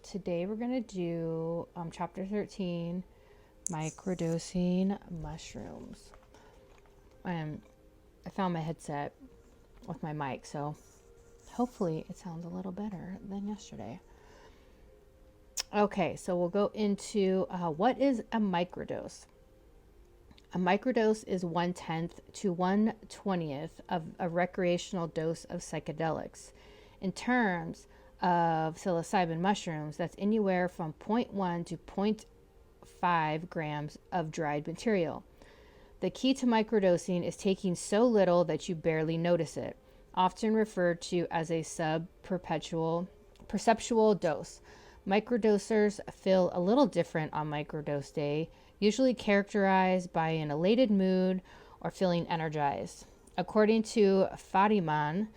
today we're going to do chapter 13, microdosing mushrooms. I found my headset with my mic, so hopefully it sounds a little better than yesterday. Okay, so we'll go into what is a microdose. A microdose is 1/10 to 1/20 of a recreational dose of psychedelics. In terms of psilocybin mushrooms, that's anywhere from 0.1 to 0.5 grams of dried material. The key to microdosing is taking so little that you barely notice it, often referred to as a sub-perceptual dose. Microdosers feel a little different on microdose day, usually characterized by an elated mood or feeling energized. According to Fadiman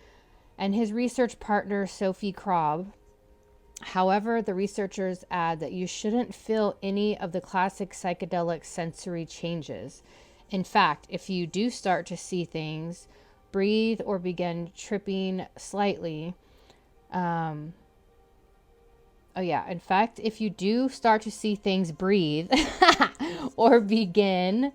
and his research partner Sophie Krob, however, the researchers add that you shouldn't feel any of the classic psychedelic sensory changes. In fact, if you do start to see things, breathe, or begin tripping slightly, if you do start to see things breathe or begin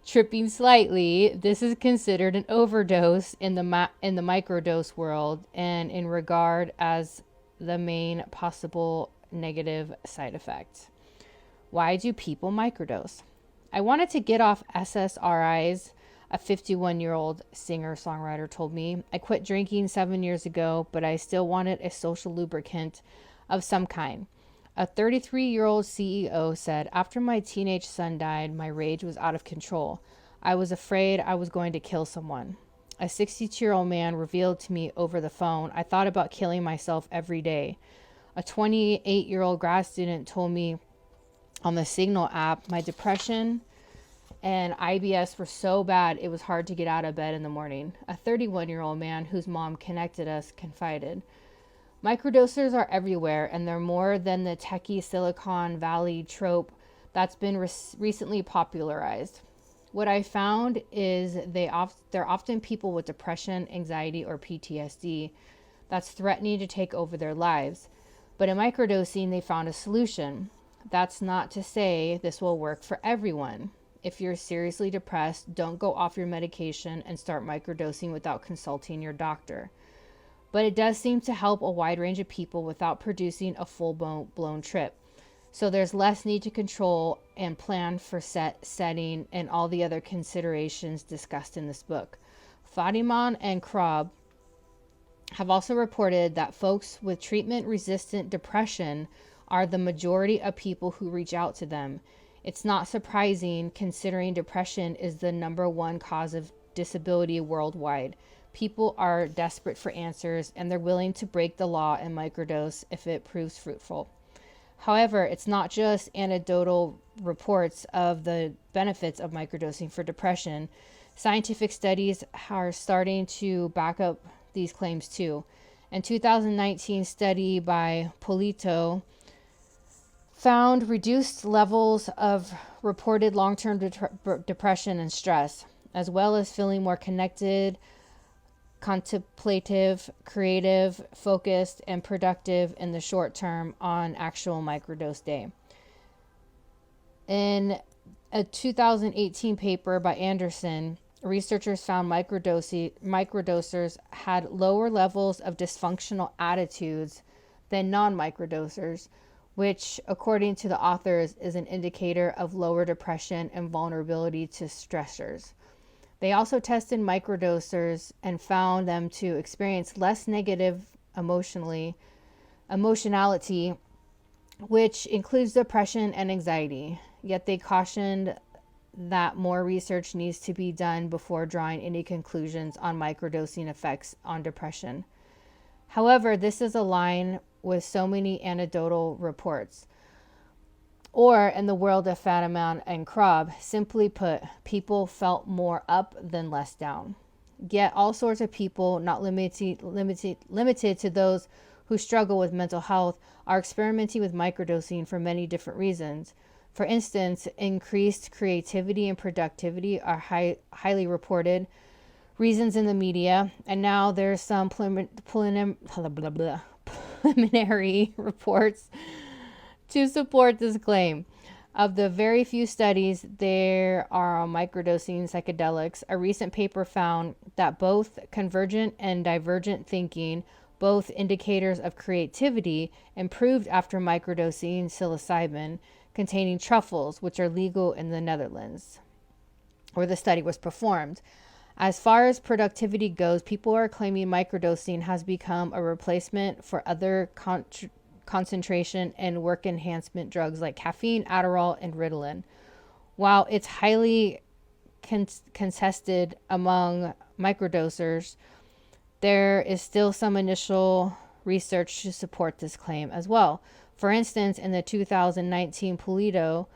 tripping slightly, this is considered an overdose in the microdose world and in regard as the main possible negative side effect. Why do people microdose? I wanted to get off SSRIs, a 51-year-old singer-songwriter told me. I quit drinking 7 years ago, but I still wanted a social lubricant of some kind. A 33-year-old CEO said, after my teenage son died, my rage was out of control. I was afraid I was going to kill someone. A 62-year-old man revealed to me over the phone, I thought about killing myself every day. A 28-year-old grad student told me on the Signal app, my depression and IBS were so bad it was hard to get out of bed in the morning. A 31-year-old man whose mom connected us confided, microdosers are everywhere, and they're more than the techie Silicon Valley trope that's been recently popularized. What I found is they're often people with depression, anxiety, or PTSD that's threatening to take over their lives. But in microdosing, they found a solution. That's not to say this will work for everyone. If you're seriously depressed, don't go off your medication and start microdosing without consulting your doctor. But it does seem to help a wide range of people without producing a full-blown trip. So there's less need to control and plan for setting and all the other considerations discussed in this book. Fadiman and Krob have also reported that folks with treatment-resistant depression are the majority of people who reach out to them. It's not surprising considering depression is the #1 cause of disability worldwide. People are desperate for answers, and they're willing to break the law and microdose if it proves fruitful. However, it's not just anecdotal reports of the benefits of microdosing for depression. Scientific studies are starting to back up these claims too. A 2019 study by Polito found reduced levels of reported long-term depression and stress, as well as feeling more connected, contemplative, creative, focused, and productive in the short term on actual microdose day. In a 2018 paper by Anderson, researchers found microdosers had lower levels of dysfunctional attitudes than non-microdosers, which, according to the authors, is an indicator of lower depression and vulnerability to stressors. They also tested microdosers and found them to experience less negative emotionality, which includes depression and anxiety. Yet they cautioned that more research needs to be done before drawing any conclusions on microdosing effects on depression. However, this is aligned with so many anecdotal reports. Or, in the world of Fadiman and Krob, simply put, people felt more up than less down. Yet all sorts of people, not limited to those who struggle with mental health, are experimenting with microdosing for many different reasons. For instance, increased creativity and productivity are highly reported reasons in the media, and now there's some preliminary reports to support this claim. Of the very few studies there are on microdosing psychedelics, a recent paper found that both convergent and divergent thinking, both indicators of creativity, improved after microdosing psilocybin containing truffles, which are legal in the Netherlands, where the study was performed. As far as productivity goes, people are claiming microdosing has become a replacement for other concentration and work enhancement drugs like caffeine, Adderall, and Ritalin. While it's highly contested among microdosers, there is still some initial research to support this claim as well. For instance, in the 2019 Polito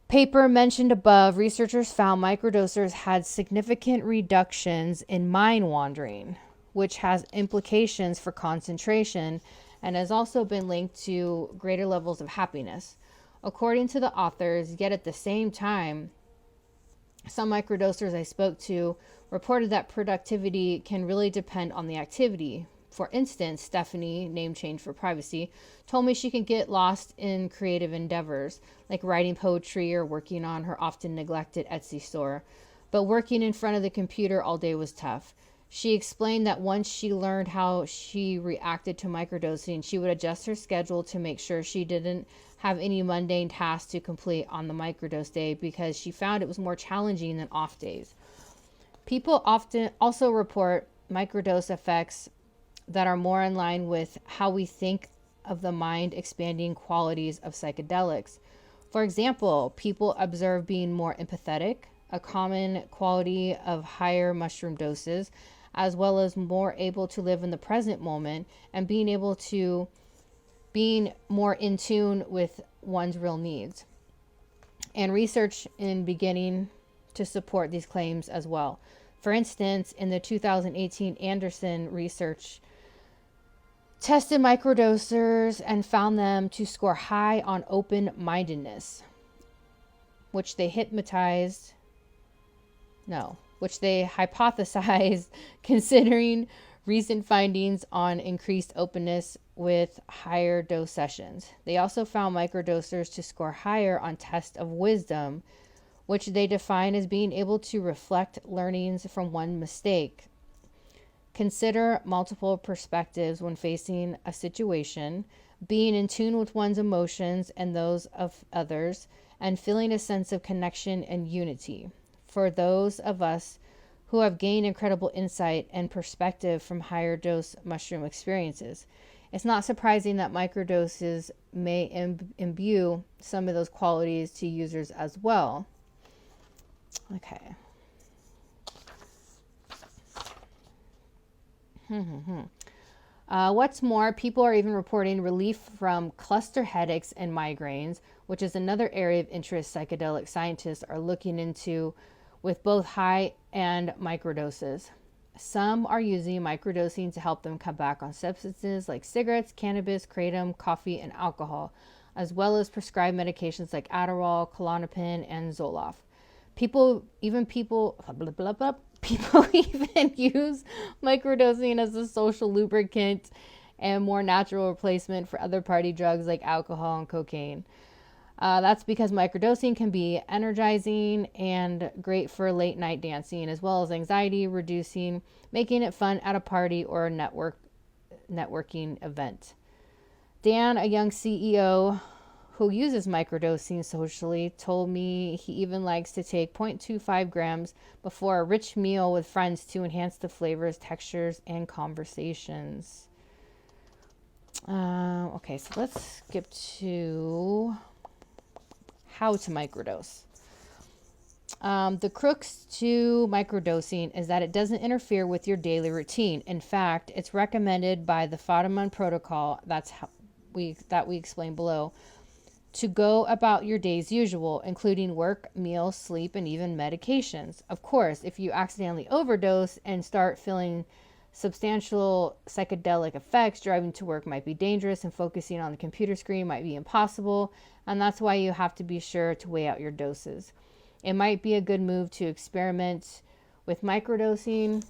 paper mentioned above, researchers found microdosers had significant reductions in mind wandering, which has implications for concentration and has also been linked to greater levels of happiness. According to the authors, yet at the same time, some microdosers I spoke to reported that productivity can really depend on the activity. For instance, Stephanie, name change for privacy, told me she can get lost in creative endeavors, like writing poetry or working on her often neglected Etsy store. But working in front of the computer all day was tough. She explained that once she learned how she reacted to microdosing, she would adjust her schedule to make sure she didn't have any mundane tasks to complete on the microdose day because she found it was more challenging than off days. People often also report microdose effects that are more in line with how we think of the mind expanding qualities of psychedelics. For example, people observe being more empathetic, a common quality of higher mushroom doses, as well as more able to live in the present moment and being more in tune with one's real needs. And research in beginning to support these claims as well. For instance, in the 2018 Anderson research tested microdosers and found them to score high on open-mindedness, which they hypothesized considering recent findings on increased openness with higher dose sessions. They also found microdosers to score higher on test of wisdom, which they define as being able to reflect learnings from one mistake, consider multiple perspectives when facing a situation, being in tune with one's emotions and those of others, and feeling a sense of connection and unity. For those of us who have gained incredible insight and perspective from higher dose mushroom experiences, it's not surprising that microdoses may imbue some of those qualities to users as well. Okay. What's more, people are even reporting relief from cluster headaches and migraines, which is another area of interest psychedelic scientists are looking into with both high and microdoses. Some are using microdosing to help them cut back on substances like cigarettes, cannabis, kratom, coffee, and alcohol, as well as prescribed medications like Adderall, Klonopin, and Zoloft. People even use microdosing as a social lubricant and more natural replacement for other party drugs like alcohol and cocaine. That's because microdosing can be energizing and great for late night dancing, as well as anxiety reducing, making it fun at a party or a networking event. Dan, a young CEO who uses microdosing socially, told me he even likes to take 0.25 grams before a rich meal with friends to enhance the flavors, textures, and conversations. Okay, so let's skip to how to microdose. The crux to microdosing is that it doesn't interfere with your daily routine. In fact, it's recommended by the Fadiman Protocol, that we explain below, to go about your day's usual, including work, meals, sleep, and even medications. Of course, if you accidentally overdose and start feeling substantial psychedelic effects, driving to work might be dangerous and focusing on the computer screen might be impossible, and that's why you have to be sure to weigh out your doses. It might be a good move to experiment with microdosing.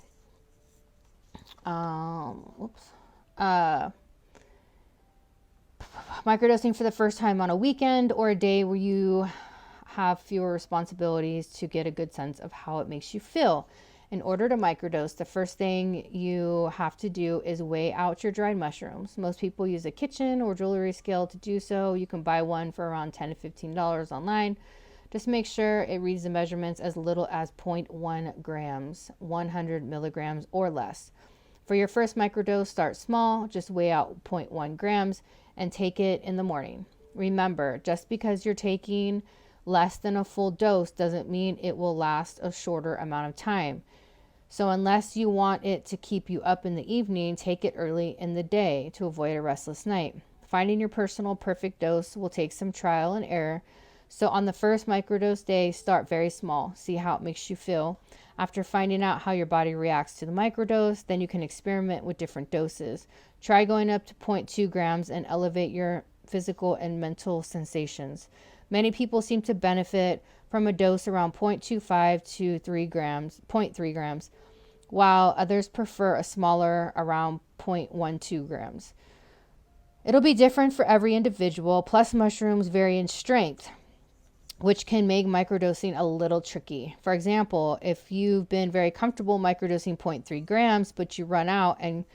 Microdosing for the first time on a weekend or a day where you have fewer responsibilities to get a good sense of how it makes you feel. In order to microdose, the first thing you have to do is weigh out your dried mushrooms. Most people use a kitchen or jewelry scale to do so. You can buy one for around $10 to $15 online. Just make sure it reads the measurements as little as 0.1 grams, 100 milligrams or less. For your first microdose, start small, just weigh out 0.1 grams and take it in the morning. Remember, just because you're taking less than a full dose doesn't mean it will last a shorter amount of time. So unless you want it to keep you up in the evening, take it early in the day to avoid a restless night. Finding your personal perfect dose will take some trial and error. So on the first microdose day, start very small. See how it makes you feel. After finding out how your body reacts to the microdose, then you can experiment with different doses. Try going up to 0.2 grams and elevate your physical and mental sensations. Many people seem to benefit from a dose around 0.25 to 3 grams, 0.3 grams, while others prefer a smaller around 0.12 grams. It'll be different for every individual, plus mushrooms vary in strength, which can make microdosing a little tricky. For example, if you've been very comfortable microdosing 0.3 grams, but you run out and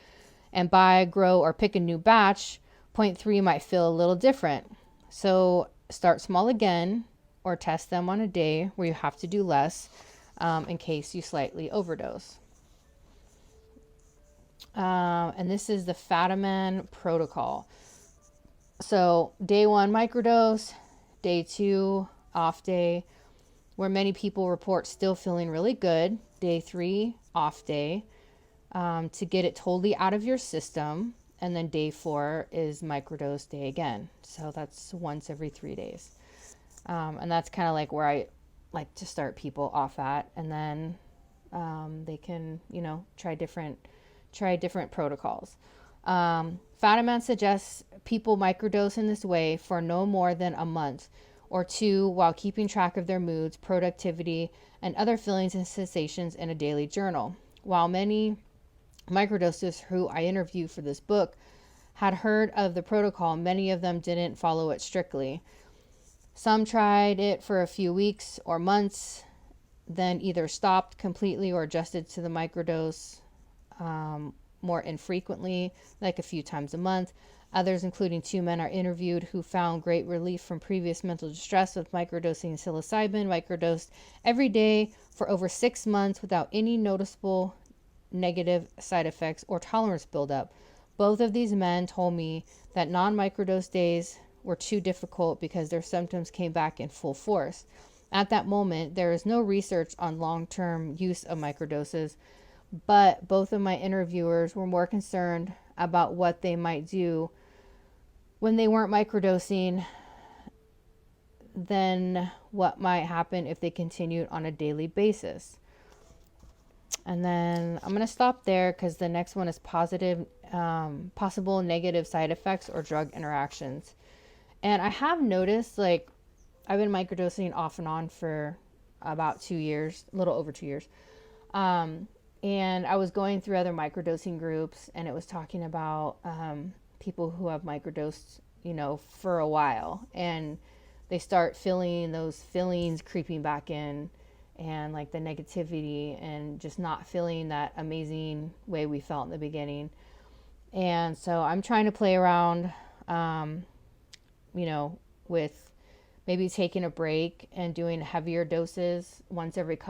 buy, grow, or pick a new batch, 0.3 might feel a little different. So start small again, or test them on a day where you have to do less in case you slightly overdose. And this is the Fadiman Protocol. So day 1 microdose, day 2 off day, where many people report still feeling really good. Day 3 off day to get it totally out of your system. And then day 4 is microdose day again. So that's once every 3 days. And that's kind of like where I like to start people off at. And then they can, try different protocols. Fadiman suggests people microdose in this way for no more than a month or 2 while keeping track of their moods, productivity, and other feelings and sensations in a daily journal. While many microdosers who I interviewed for this book had heard of the protocol, many of them didn't follow it strictly. Some tried it for a few weeks or months, then either stopped completely or adjusted to the microdose more infrequently, like a few times a month. Others, including 2 men, are interviewed who found great relief from previous mental distress with microdosing psilocybin, microdosed every day for over 6 months without any noticeable negative side effects or tolerance buildup. Both of these men told me that non-microdose days were too difficult because their symptoms came back in full force. At that moment, there is no research on long-term use of microdoses, but both of my interviewers were more concerned about what they might do when they weren't microdosing than what might happen if they continued on a daily basis. And then I'm going to stop there because the next one is possible negative side effects or drug interactions. And I have noticed, I've been microdosing off and on for about 2 years, a little over 2 years. And I was going through other microdosing groups, and it was talking about people who have microdosed, for a while. And they start feeling those feelings creeping back in, and like the negativity, and just not feeling that amazing way we felt in the beginning. And so I'm trying to play around, with maybe taking a break and doing heavier doses once every couple